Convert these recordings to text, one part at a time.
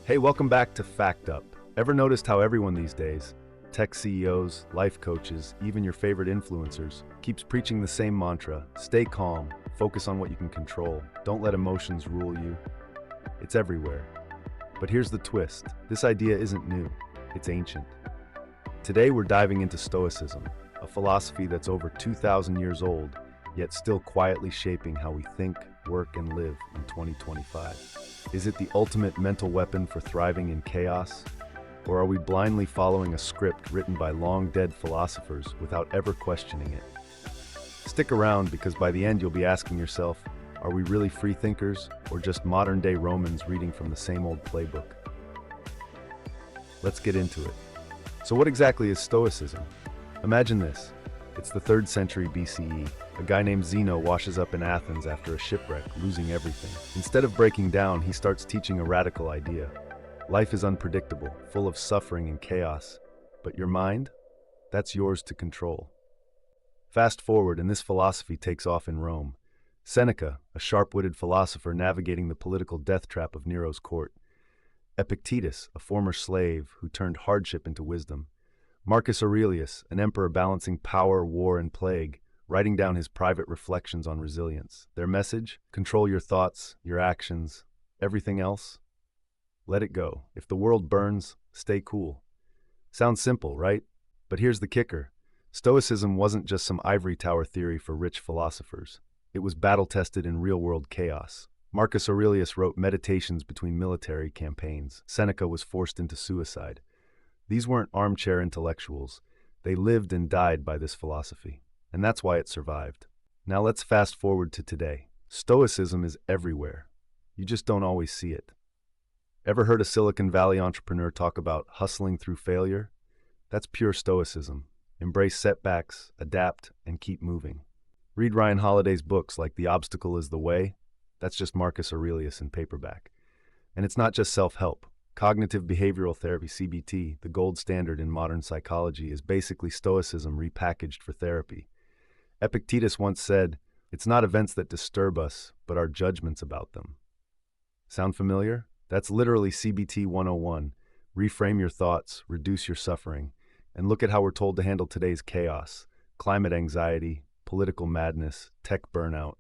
Hey, welcome back to Fact Up. Ever noticed how everyone these days, tech CEOs, life coaches, even your favorite influencers, keeps preaching the same mantra: stay calm, focus on what you can control, don't let emotions rule you? It's everywhere. But here's the twist: this idea isn't new, it's ancient. Today we're diving into Stoicism, a philosophy that's over 2,000 years old, yet still quietly shaping how we think, work, and live in 2025. Is it the ultimate mental weapon for thriving in chaos? Or are we blindly following a script written by long-dead philosophers without ever questioning it? Stick around, because by the end you'll be asking yourself, are we really free thinkers or just modern-day Romans reading from the same old playbook? Let's get into it. So what exactly is Stoicism? Imagine this. It's the 3rd century BCE. A guy named Zeno washes up in Athens after a shipwreck, losing everything. Instead of breaking down, he starts teaching a radical idea. Life is unpredictable, full of suffering and chaos. But your mind? That's yours to control. Fast forward, and this philosophy takes off in Rome. Seneca, a sharp-witted philosopher navigating the political death trap of Nero's court. Epictetus, a former slave who turned hardship into wisdom. Marcus Aurelius, an emperor balancing power, war, and plague, writing down his private reflections on resilience. Their message? Control your thoughts, your actions, everything else. Let it go. If the world burns, stay cool. Sounds simple, right? But here's the kicker. Stoicism wasn't just some ivory tower theory for rich philosophers. It was battle-tested in real-world chaos. Marcus Aurelius wrote Meditations between military campaigns. Seneca was forced into suicide. These weren't armchair intellectuals. They lived and died by this philosophy. And that's why it survived. Now let's fast forward to today. Stoicism is everywhere. You just don't always see it. Ever heard a Silicon Valley entrepreneur talk about hustling through failure? That's pure Stoicism. Embrace setbacks, adapt, and keep moving. Read Ryan Holiday's books like The Obstacle is the Way. That's just Marcus Aurelius in paperback. And it's not just self-help. Cognitive Behavioral Therapy, CBT, the gold standard in modern psychology, is basically Stoicism repackaged for therapy. Epictetus once said, "It's not events that disturb us, but our judgments about them." Sound familiar? That's literally CBT 101. Reframe your thoughts, reduce your suffering, and look at how we're told to handle today's chaos: climate anxiety, political madness, tech burnout.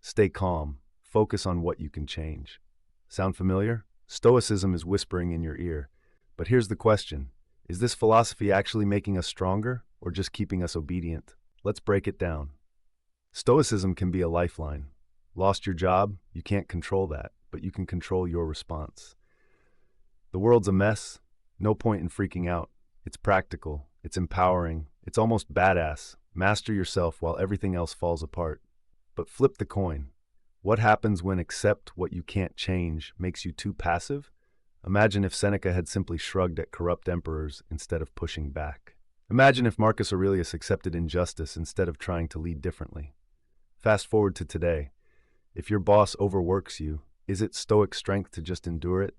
Stay calm. Focus on what you can change. Sound familiar? Stoicism is whispering in your ear. But here's the question. Is this philosophy actually making us stronger, or just keeping us obedient? Let's break it down. Stoicism can be a lifeline. Lost your job? You can't control that, but you can control your response. The world's a mess? No point in freaking out. It's practical, it's empowering, it's almost badass. Master yourself while everything else falls apart. But flip the coin. What happens when accept what you can't change makes you too passive? Imagine if Seneca had simply shrugged at corrupt emperors instead of pushing back. Imagine if Marcus Aurelius accepted injustice instead of trying to lead differently. Fast forward to today. If your boss overworks you, is it stoic strength to just endure it?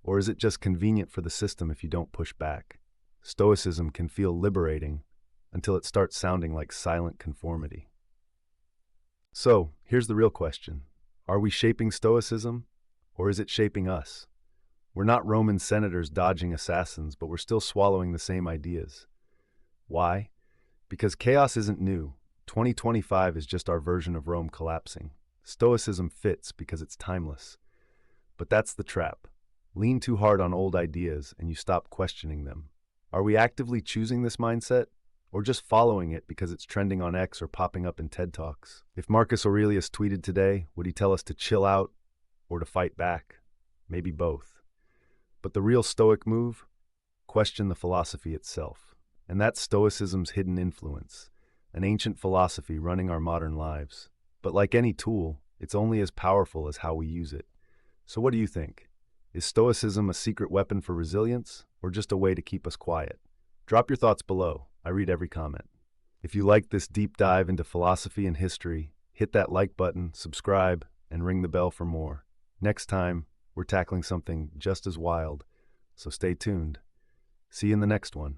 Or is it just convenient for the system if you don't push back? Stoicism can feel liberating until it starts sounding like silent conformity. So, here's the real question. Are we shaping Stoicism, or is it shaping us? We're not Roman senators dodging assassins, but we're still swallowing the same ideas. Why? Because chaos isn't new. 2025 is just our version of Rome collapsing. Stoicism fits because it's timeless. But that's the trap. Lean too hard on old ideas and you stop questioning them. Are we actively choosing this mindset, or just following it because it's trending on X or popping up in TED Talks? If Marcus Aurelius tweeted today, would he tell us to chill out or to fight back? Maybe both. But the real Stoic move? Question the philosophy itself. And that's Stoicism's hidden influence, an ancient philosophy running our modern lives. But like any tool, it's only as powerful as how we use it. So what do you think? Is Stoicism a secret weapon for resilience, or just a way to keep us quiet? Drop your thoughts below. I read every comment. If you liked this deep dive into philosophy and history, hit that like button, subscribe, and ring the bell for more. Next time, we're tackling something just as wild, so stay tuned. See you in the next one.